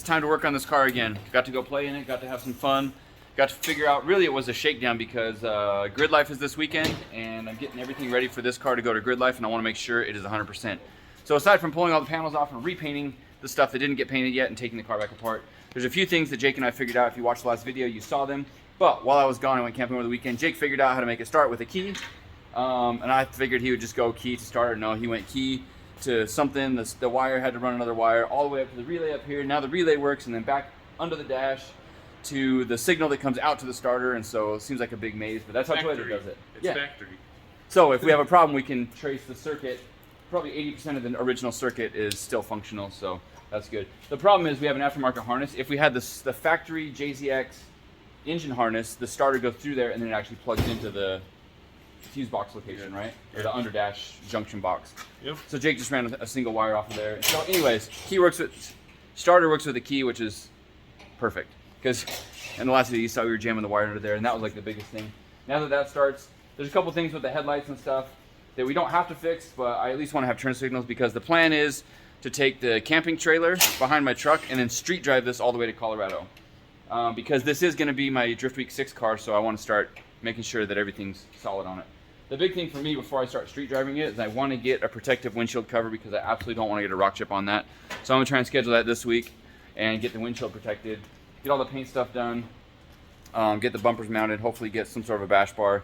time to work on this car again. Got to go play in it, got to have some fun. Got to figure out, really it was a shakedown because Gridlife is this weekend and I'm getting everything ready for this car to go to Gridlife and I want to make sure it is 100%. So aside from pulling all the panels off and repainting the stuff that didn't get painted yet and taking the car back apart, there's a few things that Jake and I figured out. If you watched the last video, you saw them. But while I was gone, I went camping over the weekend, Jake figured out how to make it start with a key. And I figured he would just go key to start. No, he went key to something. The wire had to run another wire all the way up to the relay up here. Now the relay works and then back under the dash to the signal that comes out to the starter, and so it seems like a big maze, but that's how Toyota does it. It's factory. So if we have a problem, we can trace the circuit. Probably 80% of the original circuit is still functional, so that's good. The problem is we have an aftermarket harness. If we had the factory JZX engine harness, the starter goes through there and then it actually plugs into the fuse box location, right? Or the under dash junction box. Yep. So Jake just ran a single wire off of there. So anyways, starter works with a key, which is perfect. Because in the last video you saw we were jamming the wire under there and that was like the biggest thing. Now that that starts, there's a couple things with the headlights and stuff that we don't have to fix, but I at least want to have turn signals because the plan is to take the camping trailer behind my truck and then street drive this all the way to Colorado. Because this is going to be my Drift Week 6 car, so I want to start making sure that everything's solid on it. The big thing for me before I start street driving it is I want to get a protective windshield cover because I absolutely don't want to get a rock chip on that. So I'm going to try and schedule that this week and get the windshield protected. Get all the paint stuff done, get the bumpers mounted, hopefully get some sort of a bash bar.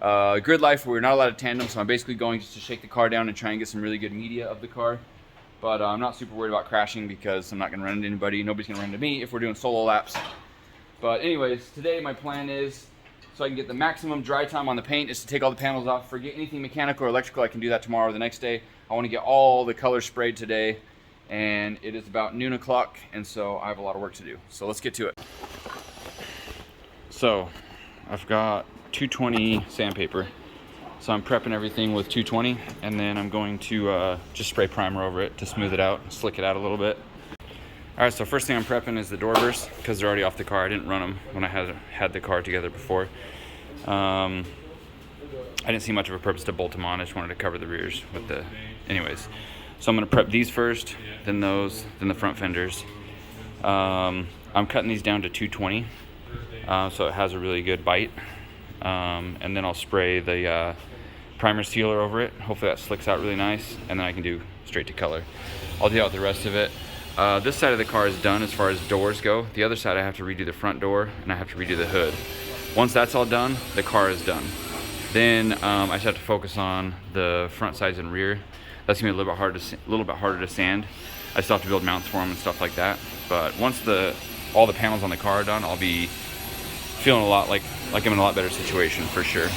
Gridlife, we're not allowed to tandem, so I'm basically going just to shake the car down and try and get some really good media of the car. But I'm not super worried about crashing because I'm not going to run into anybody. Nobody's going to run into me if we're doing solo laps. But anyways, today my plan is, so I can get the maximum dry time on the paint, is to take all the panels off. Forget anything mechanical or electrical, I can do that tomorrow or the next day. I want to get all the colors sprayed today. And it is about noon o'clock, and so I have a lot of work to do. So let's get to it. So I've got 220 sandpaper. So I'm prepping everything with 220, and then I'm going to just spray primer over it to smooth it out, slick it out a little bit. All right, so first thing I'm prepping is the door bursts because they're already off the car. I didn't run them when I had the car together before. I didn't see much of a purpose to bolt them on. I just wanted to cover the rears with the, anyways. So I'm going to prep these first, then those, then the front fenders. I'm cutting these down to 220, so it has a really good bite. And then I'll spray the primer sealer over it. Hopefully that slicks out really nice, and then I can do straight to color. I'll deal with the rest of it. This side of the car is done as far as doors go. The other side I have to redo the front door, and I have to redo the hood. Once that's all done, the car is done. Then I just have to focus on the front sides and rear. That's gonna be a little bit harder to sand. I still have to build mounts for them and stuff like that. But once all the panels on the car are done, I'll be feeling a lot like I'm in a lot better situation for sure.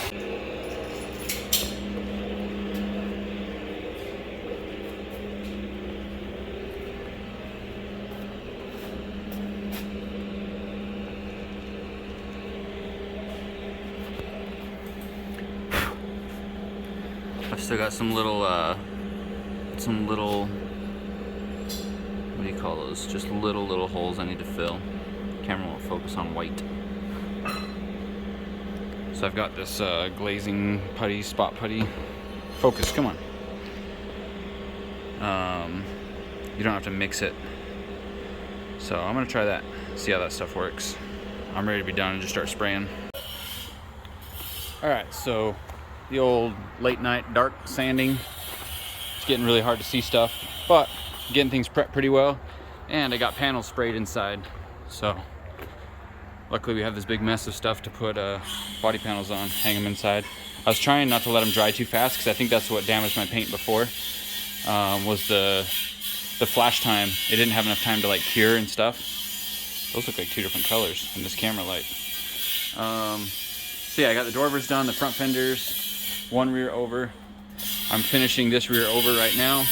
I've still got some little, what do you call those? Just little holes I need to fill. Camera won't focus on white. So I've got this glazing putty, spot putty. Focus, come on. You don't have to mix it. So I'm gonna try that, see how that stuff works. I'm ready to be done and just start spraying. All right, so the old late night dark sanding. It's getting really hard to see stuff, but getting things prepped pretty well. And I got panels sprayed inside. So luckily we have this big mess of stuff to put body panels on, hang them inside. I was trying not to let them dry too fast because I think that's what damaged my paint before, was the flash time. It didn't have enough time to like cure and stuff. Those look like two different colors in this camera light. So yeah, I got the doorvers done, the front fenders, one rear over. I'm finishing this rear over right now.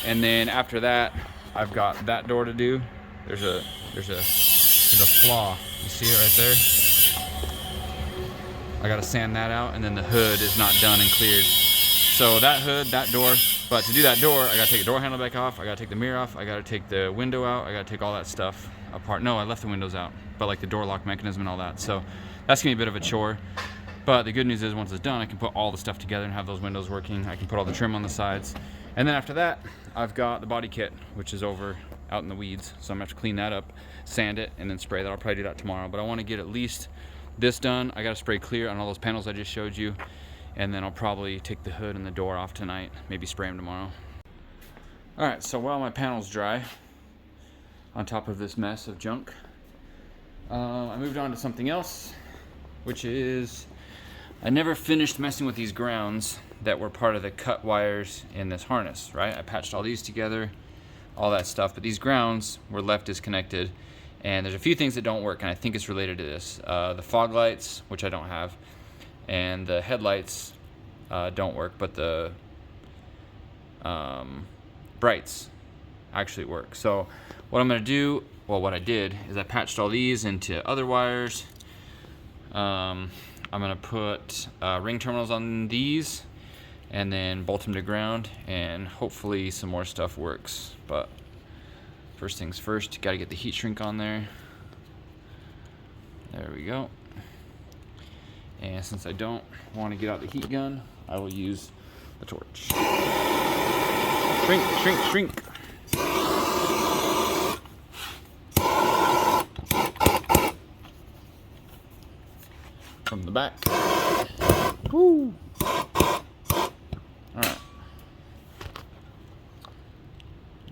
And then after that, I've got that door to do. There's a flaw. You see it right there? I gotta sand that out, and then the hood is not done and cleared. So that hood, that door, but to do that door, I gotta take the door handle back off, I gotta take the mirror off, I gotta take the window out, I gotta take all that stuff apart. No, I left the windows out, but like the door lock mechanism and all that. So that's gonna be a bit of a chore. But the good news is once it's done, I can put all the stuff together and have those windows working. I can put all the trim on the sides. And then after that, I've got the body kit, which is over out in the weeds. So I'm gonna have to clean that up, sand it, and then spray that. I'll probably do that tomorrow, but I wanna get at least this done. I gotta spray clear on all those panels I just showed you, and then I'll probably take the hood and the door off tonight, maybe spray them tomorrow. All right, so while my panels dry, on top of this mess of junk, I moved on to something else, which is I never finished messing with these grounds that were part of the cut wires in this harness, right? I patched all these together, all that stuff, but these grounds were left disconnected, and there's a few things that don't work, and I think it's related to this. The fog lights, which I don't have, and the headlights don't work, but the brights actually work. So what I'm gonna do, well, what I did is I patched all these into other wires. I'm gonna put ring terminals on these and then bolt them to ground, and hopefully some more stuff works. But first things first, you gotta get the heat shrink on there. There we go. And since I don't want to get out the heat gun, I will use the torch. Shrink, shrink, shrink. From the back. Woo! Alright.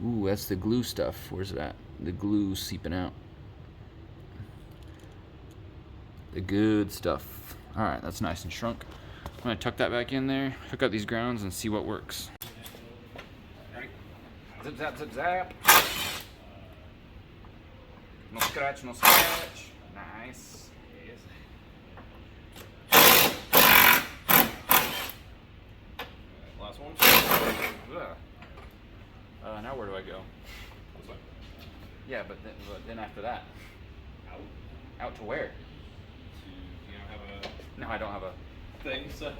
Ooh, that's the glue stuff. Where's it at? The glue seeping out. The good stuff. Alright, that's nice and shrunk. I'm gonna tuck that back in there, hook up these grounds, and see what works. Alright. Zip, zap, zip, zap. No scratch, no scratch. Nice. Last one? Now where do I go? This way? Yeah, but then after that. Out? Out to where? You don't have a No, I don't have a thing, so.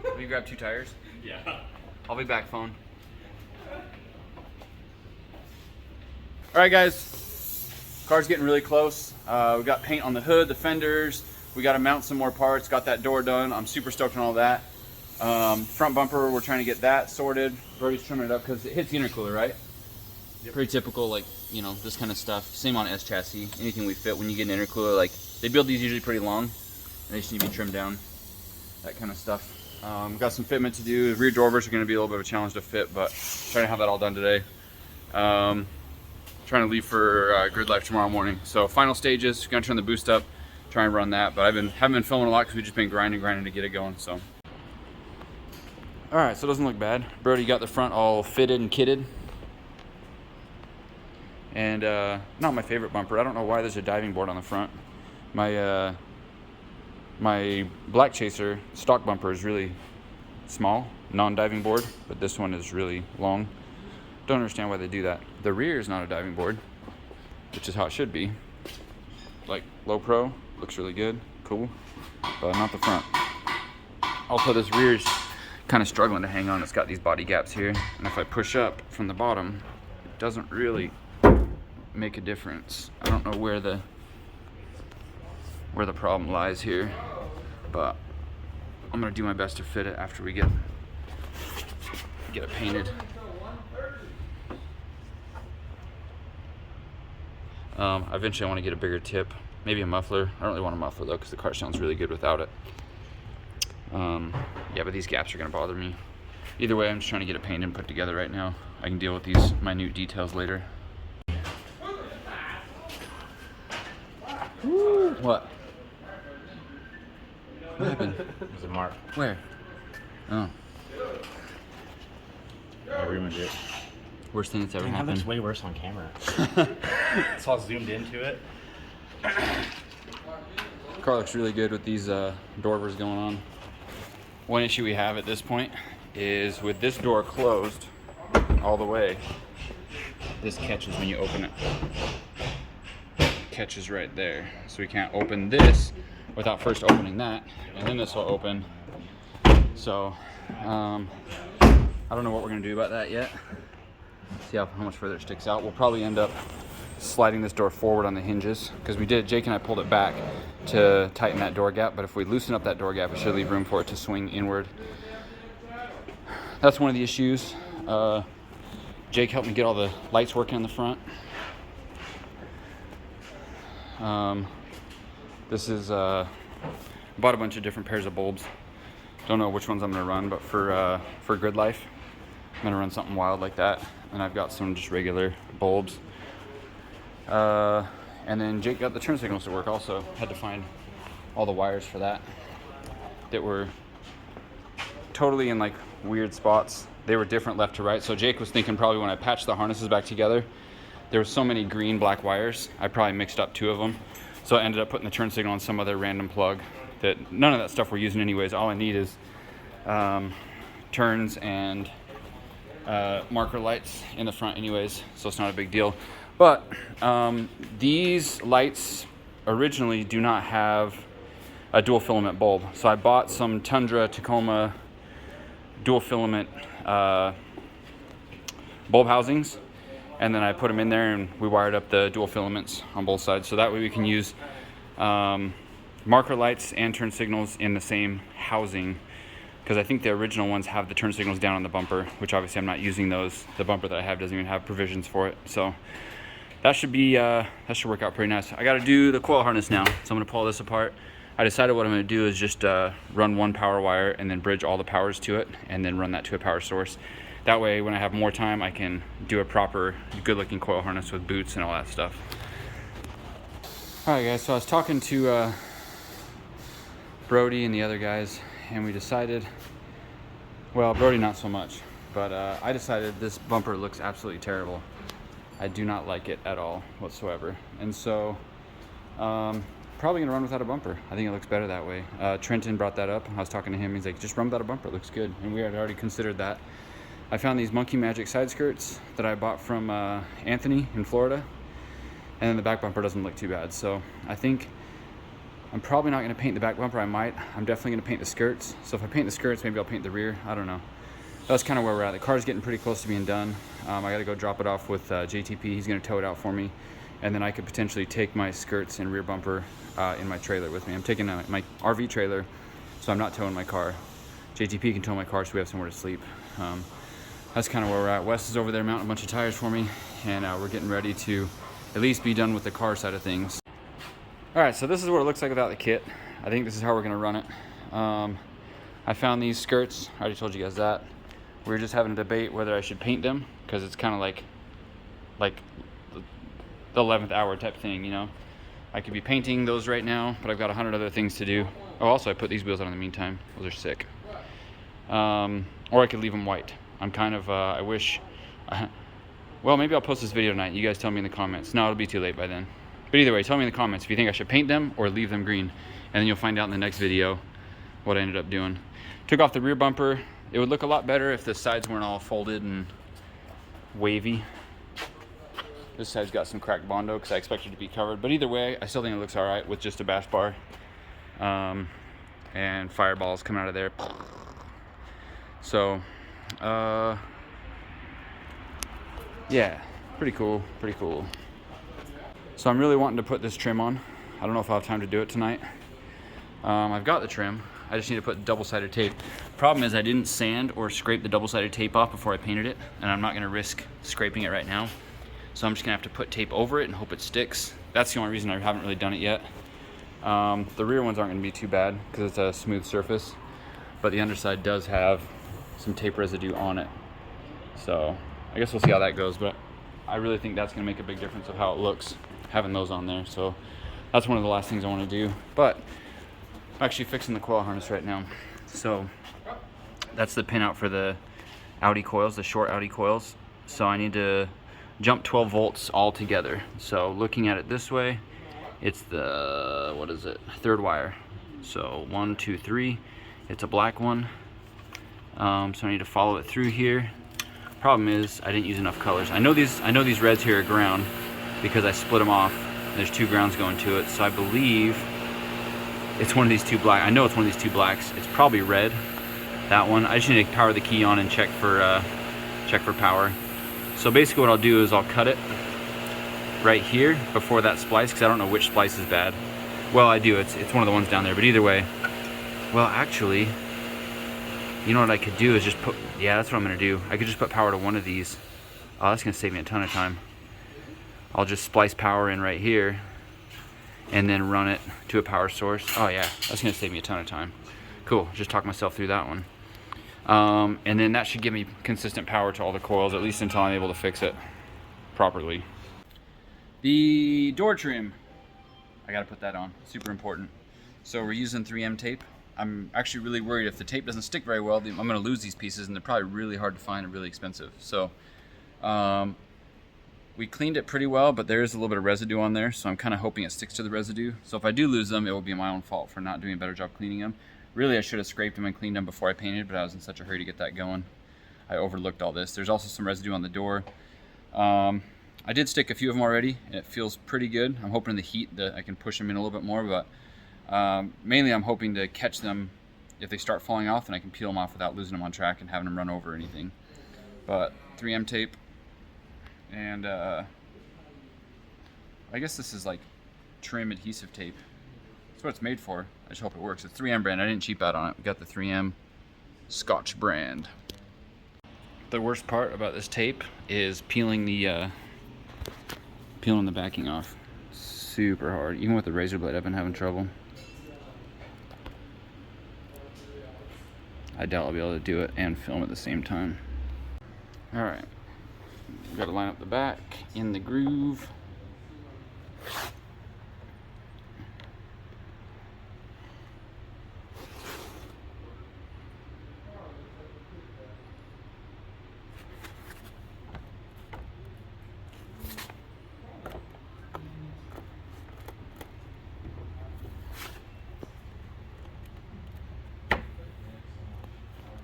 Will you grab 2 tires? Yeah. I'll be back, phone. Alright guys, car's getting really close. We got paint on the hood, the fenders. We got to mount some more parts, got that door done. I'm super stoked on all that. Front bumper, we're trying to get that sorted. Brody's trimming it up because it hits the intercooler, right? Yep. Pretty typical, like, you know, this kind of stuff. Same on S chassis. Anything we fit when you get an intercooler, like, they build these usually pretty long, and they just need to be trimmed down. That kind of stuff. Got some fitment to do. The rear drawbars are going to be a little bit of a challenge to fit, but trying to have that all done today. Trying to leave for Gridlife tomorrow morning. So final stages, going to turn the boost up, try and run that. But haven't been filming a lot because we've just been grinding to get it going. So. All right, so it doesn't look bad. Brody got the front all fitted and kitted. And not my favorite bumper. I don't know why there's a diving board on the front. My Black Chaser stock bumper is really small, non-diving board, but this one is really long. Don't understand why they do that. The rear is not a diving board, which is how it should be. Like low pro, looks really good, cool, but not the front. Also, this rear is kind of struggling to hang on. It's got these body gaps here, and if I push up from the bottom, it doesn't really make a difference. I don't know where the problem lies here, but I'm gonna do my best to fit it after we get it painted. Eventually I want to get a bigger tip, maybe a muffler. I don't really want a muffler though, because the car sounds really good without it. Yeah, but these gaps are gonna bother me. Either way, I'm just trying to get it painted and put together right now. I can deal with these minute details later. Woo. What? What happened? There's a mark. Where? Oh. I ruined it. Worst thing that's ever That happened. looks way worse on camera. It's all zoomed into it. Car looks really good with these doors going on. One issue we have at this point is with this door closed all the way, this catches when you open it. Catches right there. So we can't open this without first opening that, and then this will open. So I don't know what we're gonna do about that yet. See how much further it sticks out. We'll probably end up sliding this door forward on the hinges, because Jake and I pulled it back to tighten that door gap, but if we loosen up that door gap, it should leave room for it to swing inward. That's one of the issues. Jake helped me get all the lights working in the front. This is bought a bunch of different pairs of bulbs. Don't know which ones I'm gonna run, but for Gridlife, I'm gonna run something wild like that. And I've got some just regular bulbs. And then Jake got the turn signals to work also. Had to find all the wires for that were totally in like weird spots. They were different left to right. So Jake was thinking probably when I patched the harnesses back together, there were so many green black wires, I probably mixed up 2 of them. So I ended up putting the turn signal on some other random plug that none of that stuff we're using anyways. All I need is turns and marker lights in the front anyways, so it's not a big deal. But these lights originally do not have a dual filament bulb. So I bought some Tundra Tacoma dual filament bulb housings, and then I put them in there and we wired up the dual filaments on both sides. So that way we can use marker lights and turn signals in the same housing, because I think the original ones have the turn signals down on the bumper, which obviously I'm not using those. The bumper that I have doesn't even have provisions for it. So that should be that should work out pretty nice. I got to do the coil harness now, so I'm going to pull this apart. I decided what I'm going to do is just run one power wire and then bridge all the powers to it, and then run that to a power source. That way when I have more time I can do a proper good looking coil harness with boots and all that stuff. Alright guys, so I was talking to Brody and the other guys, and we decided, well, Brody not so much, but I decided this bumper looks absolutely terrible. I do not like it at all whatsoever, and so probably gonna run without a bumper. I think it looks better that way. Trenton brought that up. I was talking to him, he's like, just run without a bumper, it looks good, and we had already considered that. I found these Monkey Magic side skirts that I bought from Anthony in Florida, and then the back bumper doesn't look too bad. So I think I'm probably not going to paint the back bumper. I might. I'm definitely going to paint the skirts. So if I paint the skirts, maybe I'll paint the rear. I don't know. That's kind of where we're at. The car's getting pretty close to being done. I got to go drop it off with JTP. He's going to tow it out for me, and then I could potentially take my skirts and rear bumper in my trailer with me. I'm taking my RV trailer, so I'm not towing my car. JTP can tow my car, so we have somewhere to sleep. That's kind of where we're at. Wes is over there mounting a bunch of tires for me, and we're getting ready to at least be done with the car side of things. All right, so this is what it looks like without the kit. I think this is how we're gonna run it. I found these skirts. I already told you guys that. We were just having a debate whether I should paint them, because it's kind of like the 11th hour type thing, you know. I could be painting those right now, but I've got 100 other things to do. Oh, also I put these wheels on in the meantime. Those are sick. Or I could leave them white. I'm kind of, I wish, well, maybe I'll post this video tonight. You guys tell me in the comments. No, it'll be too late by then. But either way, tell me in the comments if you think I should paint them or leave them green. And then you'll find out in the next video what I ended up doing. Took off the rear bumper. It would look a lot better if the sides weren't all folded and wavy. This side's got some cracked Bondo because I expected it to be covered. But either way, I still think it looks all right with just a bash bar. And fireballs coming out of there. So, yeah, pretty cool. So I'm really wanting to put this trim on. I don't know if I'll have time to do it tonight. I've got the trim. I just need to put double-sided tape. Problem is I didn't sand or scrape the double-sided tape off before I painted it, and I'm not gonna risk scraping it right now. So I'm just gonna have to put tape over it and hope it sticks. That's the only reason I haven't really done it yet. The rear ones aren't gonna be too bad because it's a smooth surface, but the underside does have some tape residue on it. So I guess we'll see how that goes, but I really think that's gonna make a big difference of how it looks, having those on there. So that's one of the last things I wanna do. But I'm actually fixing the coil harness right now. So that's the pin out for the Audi coils, the short Audi coils. So I need to jump 12 volts all together. So looking at it this way, it's the, what is it, third wire. So 1, 2, 3, it's a black one. So I need to follow it through here. Problem is I didn't use enough colors. I know these reds here are ground because I split them off. There's 2 grounds going to it. So I believe it's one of these 2 black. I know it's one of these 2 blacks. It's probably red, that one. I just need to power the key on and check for power. So basically what I'll do is I'll cut it right here before that splice, because I don't know which splice is bad. Well, I do. It's one of the ones down there. But either way, well, actually, you know what I could do is just put, yeah, that's what I'm gonna do. I could just put power to one of these Oh, that's gonna save me a ton of time. I'll just splice power in right here and then run it to a power source. Oh yeah, that's gonna save me a ton of time. Cool, just talk myself through that one. And then that should give me consistent power to all the coils, at least until I'm able to fix it properly. The door trim, I gotta put that on, super important. So we're using 3M tape. I'm actually really worried if the tape doesn't stick very well, I'm gonna lose these pieces, and they're probably really hard to find and really expensive. So we cleaned it pretty well, but there is a little bit of residue on there, so I'm kind of hoping it sticks to the residue. So if I do lose them, it will be my own fault for not doing a better job cleaning them. Really, I should have scraped them and cleaned them before I painted, but I was in such a hurry to get that going. I overlooked all this. There's also some residue on the door. I did stick a few of them already, and it feels pretty good. I'm hoping in the heat that I can push them in a little bit more, but mainly I'm hoping to catch them if they start falling off, and I can peel them off without losing them on track and having them run over or anything. But 3M tape, and I guess this is like trim adhesive tape. That's what it's made for. I just hope it works. It's 3M brand. I didn't cheap out on it. We got the 3M Scotch brand. The worst part about this tape is peeling the backing off. Super hard. Even with the razor blade, I've been having trouble. I doubt I'll be able to do it and film at the same time. All right, we got to line up the back in the groove.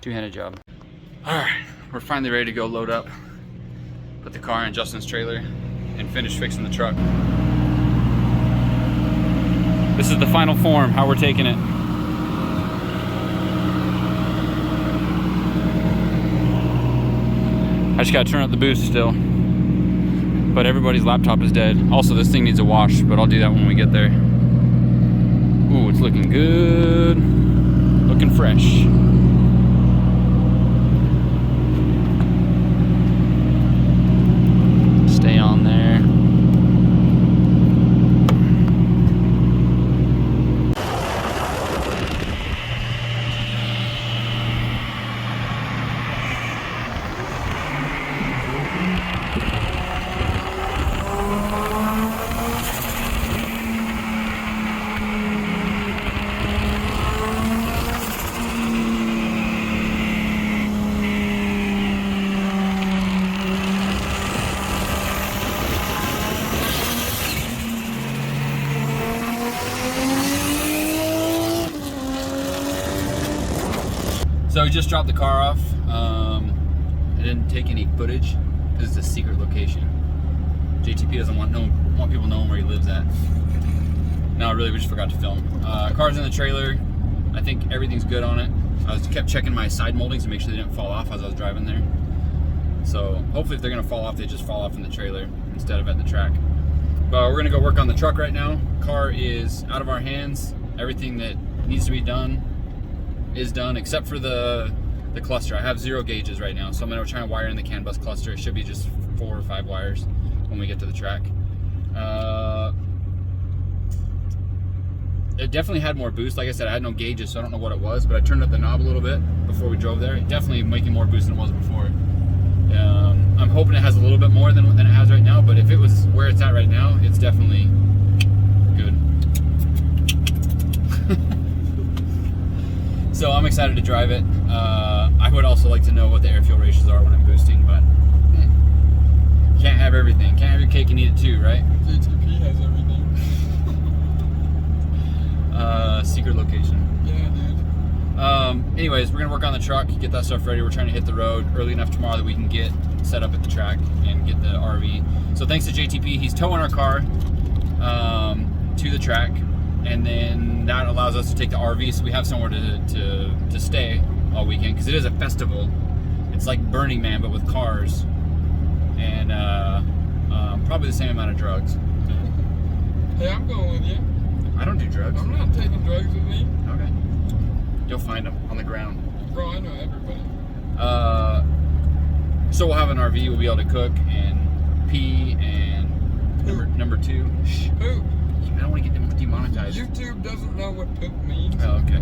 Two-handed job. All right, we're finally ready to go load up, put the car in Justin's trailer, and finish fixing the truck. This is the final form, how we're taking it. I just gotta turn up the boost still. But everybody's laptop is dead. Also, this thing needs a wash, but I'll do that when we get there. Ooh, it's looking good. Looking fresh. Stay on there. So we just dropped the car off. I didn't take any footage because it's a secret location. JTP doesn't want people knowing where he lives at. No, really, we just forgot to film. Car's in the trailer. I think everything's good on it. I kept checking my side moldings to make sure they didn't fall off as I was driving there. So hopefully if they're gonna fall off, they just fall off in the trailer instead of at the track. But we're gonna go work on the truck right now. Car is out of our hands. Everything that needs to be done is done except for the cluster. I have 0 gauges right now, so I'm gonna try and wire in the CAN bus cluster. It should be just 4 or 5 wires when we get to the track. It definitely had more boost. Like I said, I had no gauges, so I don't know what it was, but I turned up the knob a little bit before we drove there. It definitely making more boost than it was before. I'm hoping it has a little bit more than it has right now, but if it was where it's at right now, it's definitely good. So I'm excited to drive it. I would also like to know what the air fuel ratios are when I'm boosting, but can't have everything. Can't have your cake and eat it too, right? JTP has everything. Secret location. Yeah, dude. Anyways, we're gonna work on the truck, get that stuff ready. We're trying to hit the road early enough tomorrow that we can get set up at the track and get the RV. So thanks to JTP, he's towing our car to the track, and then that allows us to take the RV, so we have somewhere to stay all weekend, because it is a festival. It's like Burning Man, but with cars, and probably the same amount of drugs. Hey, I'm going with you. I don't do drugs. I'm not taking drugs with me. Okay. You'll find them on the ground. Bro, I know everybody. So we'll have an RV. We'll be able to cook and pee and number 2. Shh. Poop. I don't want to get demonetized. YouTube doesn't know what poop means. Oh, okay.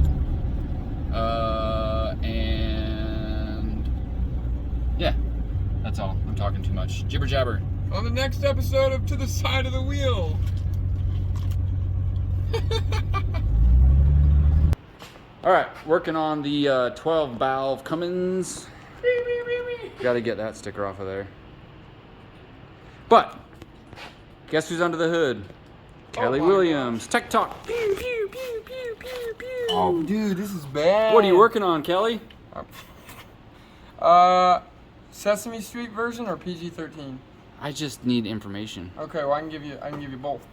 And yeah, that's all. I'm talking too much. Jibber jabber. On the next episode of To the Side of the Wheel. All right, working on the 12 valve Cummins. Got to get that sticker off of there. But guess who's under the hood? Kelly my Williams. Tech Talk. Pew, pew, pew, pew, pew, pew. Oh, dude, this is bad. What are you working on, Kelly? Sesame Street version or PG-13? I just need information. Okay, well I can give you both.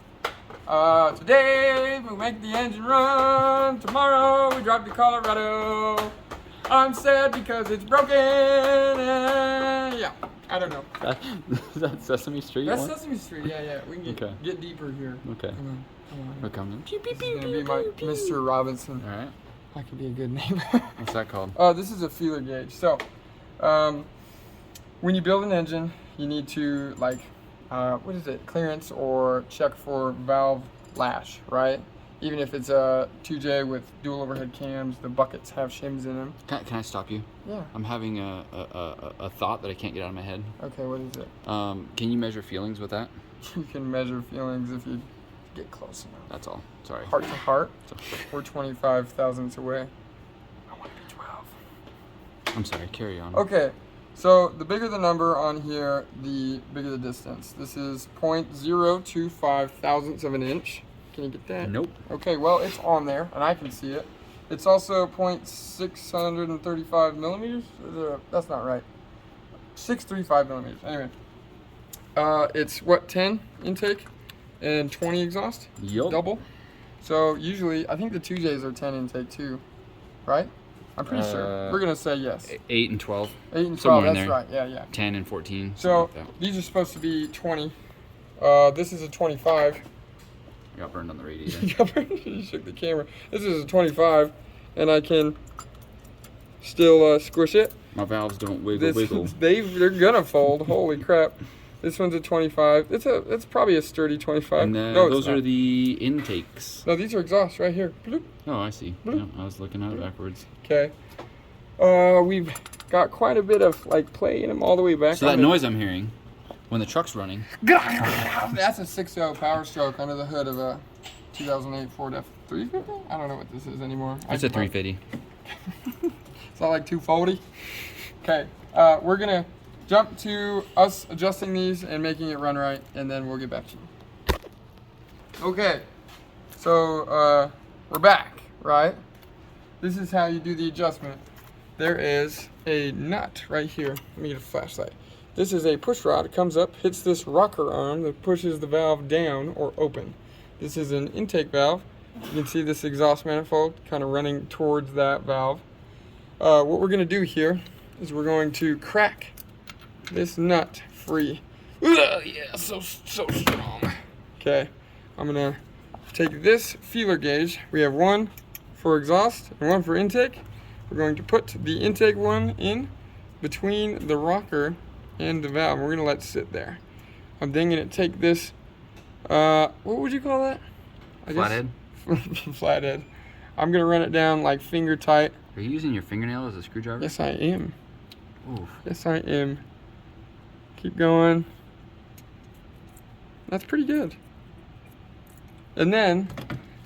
Today we make the engine run. Tomorrow we drive to Colorado. I'm sad because it's broken. Yeah, I don't know. That's Sesame Street. That's one? Sesame Street. Yeah. We can get deeper here. Okay. Come on. We're coming. This is gonna be my Mr. Robinson. All right. I could be a good neighbor. What's that called? This is a feeler gauge. So, when you build an engine, you need to clearance or check for valve lash, right? Even if it's a 2J with dual overhead cams, the buckets have shims in them. Can I stop you? Yeah. I'm having a thought that I can't get out of my head. Okay, what is it? Can you measure feelings with that? You can measure feelings if you get close enough. That's all. Sorry. Heart to heart, we're 25 thousandths away. I want to be 12. I'm sorry. Carry on. Okay, so the bigger the number on here, the bigger the distance. This is 0.025 thousandths of an inch. Can you get that? Nope. Okay, well, it's on there, and I can see it. It's also 0.635 millimeters. That's not right. 635 millimeters. Anyway, it's what, 10 intake and 20 exhaust? Yup. Double. So usually, I think the 2Js are 10 intake too, right? I'm pretty sure. We're gonna say yes. 8 and 12. 8 and 12. Somewhere in That's there. right. Yeah. 10 and 14. So something like these are supposed to be 20. This is a 25. that. Got burned on the radiator. You shook the camera. This is a 25, and I can still squish it. My valves don't wiggle. They're gonna fold. Holy crap! This one's a 25. It's probably a sturdy 25. And No, it's those not. are the intakes. No, these are exhausts right here. Bloop. Oh, I see. Bloop. Yeah, I was looking at it backwards. Okay. We've got quite a bit of play in them all the way back. So that noise I'm hearing when the truck's running. That's a 6.0 Power Stroke under the hood of a 2008 Ford F350. I don't know what this is anymore. It's a 350. It's not like 240. Okay, we're gonna jump to us adjusting these and making it run right, and then we'll get back to you. Okay, so we're back, right? This is how you do the adjustment. There is a nut right here. Let me get a flashlight. This is a push rod. It comes up, hits this rocker arm that pushes the valve down or open. This is an intake valve. You can see this exhaust manifold kind of running towards that valve. What we're going to do here is we're going to crack this nut free. Ugh, yeah, so strong. Okay, I'm going to take this feeler gauge. We have one for exhaust and one for intake. We're going to put the intake one in between the rocker and the valve. We're going to let it sit there. I'm then going to take this, what would you call that? Flathead? Flathead. I'm going to run it down like finger tight. Are you using your fingernail as a screwdriver? Yes, I am. Oof. Yes, I am. Keep going. That's pretty good. And then,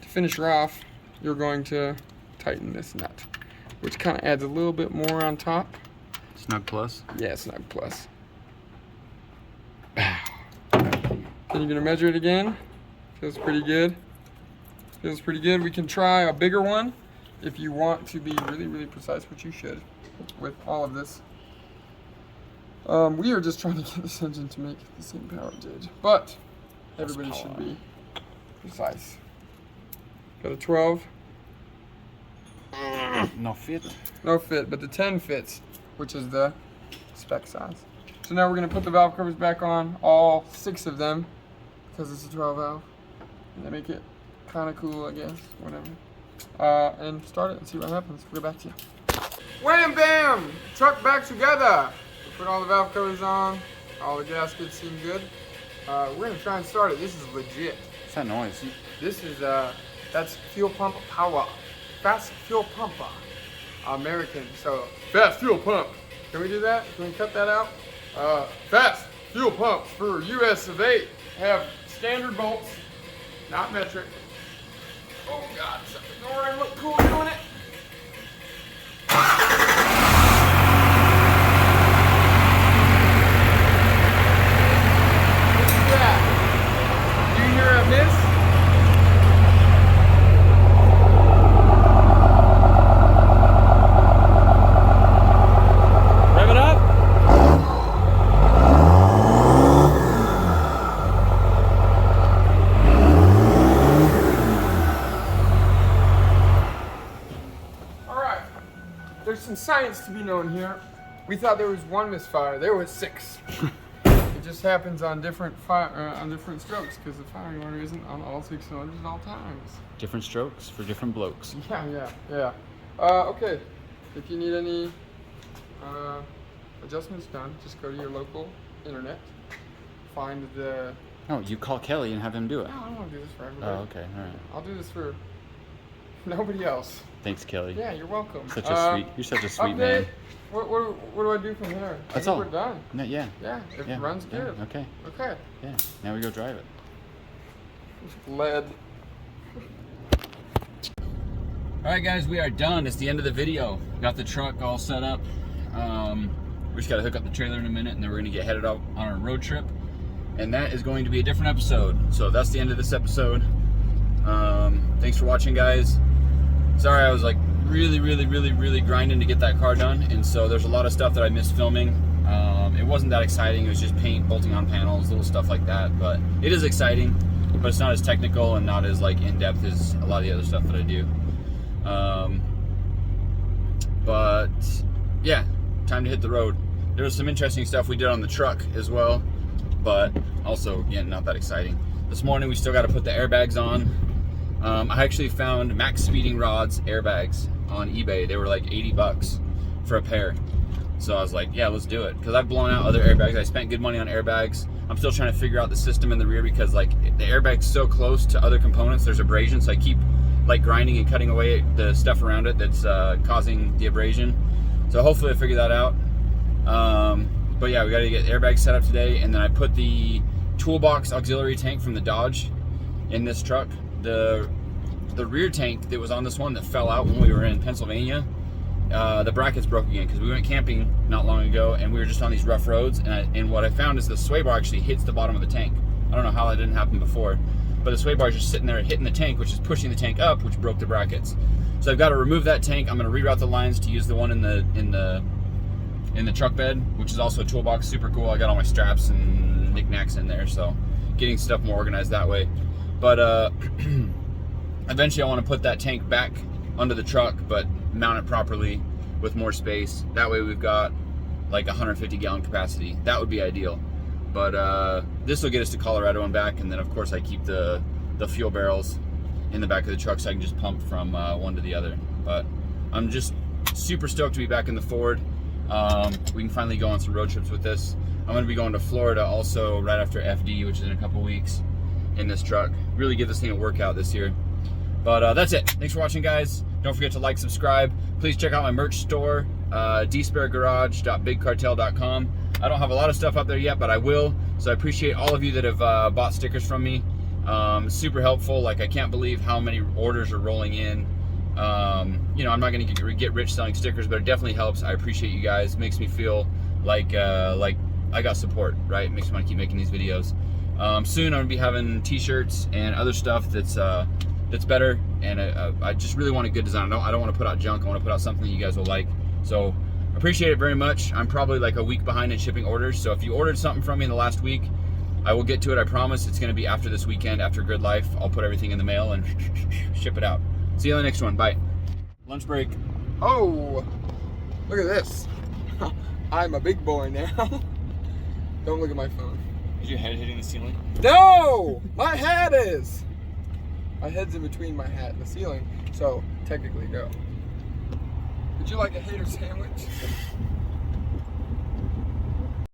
to finish her off, you're going to tighten this nut, which kind of adds a little bit more on top. Snug Plus? Yeah, Snug Plus. Then you're gonna measure it again. Feels pretty good. Feels pretty good. We can try a bigger one if you want to be really, really precise, which you should with all of this. We are just trying to get this engine to make the same power it did, but everybody should be precise. Got a 12. No fit. No fit, but the 10 fits, which is the spec size. So now we're going to put the valve covers back on, all 6 of them, because it's a 12 valve. And they make it kind of cool, I guess, whatever. And start it and see what happens. We'll get back to you. Wham bam! Truck back together. put all the valve covers on. All the gaskets seem good. We're gonna try and start it. This is legit. What's that noise? This is that's fuel pump power. Fast fuel pump. American. So fast fuel pump. Can we do that? Can we cut that out? Fast fuel pumps for US of A have standard bolts, not metric. Oh God, shut the door and look cool doing it. What's that? Do you hear a miss? Rev it up. There's some science to be known here. We thought there was one misfire. There was 6. It just happens on different strokes because the firing order isn't on all 6 cylinders at all times. Different strokes for different blokes. Yeah. Okay. If you need any adjustments done, just go to your local internet. Find the. No, you call Kelly and have him do it. No, I don't want to do this for everybody. Oh, okay, all right. I'll do this for nobody else. Thanks, Kelly. Yeah, you're welcome. You're such a sweet man. What do I do from here? That's I think all. we're done. No, yeah. Yeah, it Yeah. runs Yeah, good. okay. Okay. Yeah. Now we go drive it. Lead. All right, guys, we are done. It's the end of the video. Got the truck all set up. We just got to hook up the trailer in a minute, and then we're going to get headed out on our road trip. And that is going to be a different episode. So that's the end of this episode. Thanks for watching, guys. Sorry, I was like really grinding to get that car done, and so there's a lot of stuff that I missed filming. It wasn't that exciting. It was just paint, bolting on panels, little stuff like that. But it is exciting, but it's not as technical and not as like in depth as a lot of the other stuff that I do. But yeah, time to hit the road. There was some interesting stuff we did on the truck as well, but also again, not that exciting. This morning we still got to put the airbags on. I actually found max speeding rods airbags on eBay. They were like 80 bucks for a pair. So I was like, yeah, let's do it. Because I've blown out other airbags. I spent good money on airbags. I'm still trying to figure out the system in the rear because like the airbag's so close to other components, there's abrasion. So I keep like grinding and cutting away the stuff around it that's causing the abrasion. So hopefully I figure that out. But yeah, we got to get airbags set up today. And then I put the toolbox auxiliary tank from the Dodge in this truck. The rear tank that was on this one that fell out when we were in Pennsylvania, the brackets broke again because we went camping not long ago and we were just on these rough roads, and what I found is the sway bar actually hits the bottom of the tank. I don't know how that didn't happen before, but the sway bar is just sitting there hitting the tank, which is pushing the tank up, which broke the brackets. So I've got to remove that tank. I'm going to reroute the lines to use the one in the truck bed, which is also a toolbox, super cool. I got all my straps and knickknacks in there, so getting stuff more organized that way. But eventually I want to put that tank back under the truck, but mount it properly with more space. That way we've got like 150 gallon capacity. That would be ideal. But this will get us to Colorado and back, and then of course I keep the fuel barrels in the back of the truck so I can just pump from one to the other. But I'm just super stoked to be back in the Ford. We can finally go on some road trips with this. I'm going to be going to Florida also right after FD, which is in a couple weeks, in this truck. Really give this thing a workout this year. But that's it. Thanks for watching, guys. Don't forget to like, subscribe. Please check out my merch store, dsparegarage.bigcartel.com. I don't have a lot of stuff up there yet, but I will. So I appreciate all of you that have bought stickers from me. Super helpful. Like, I can't believe how many orders are rolling in. You know, I'm not going to get rich selling stickers, but it definitely helps. I appreciate you guys. It makes me feel like I got support, right? It makes me want to keep making these videos. Soon I'm going to be having t-shirts and other stuff that's better, and I just really want a good design. I don't want to put out junk. I want to put out something that you guys will like. So appreciate it very much. I'm probably like a week behind in shipping orders, so if you ordered something from me in the last week, I will get to it. I promise. It's going to be after this weekend, after Gridlife. I'll put everything in the mail and ship it out. See you on the next one. Bye. Lunch break. Oh, look at this. I'm a big boy now. Don't look at my phone. Is your head hitting the ceiling? No! My hat is! My head's in between my hat and the ceiling, so technically no. Would you like a hater sandwich?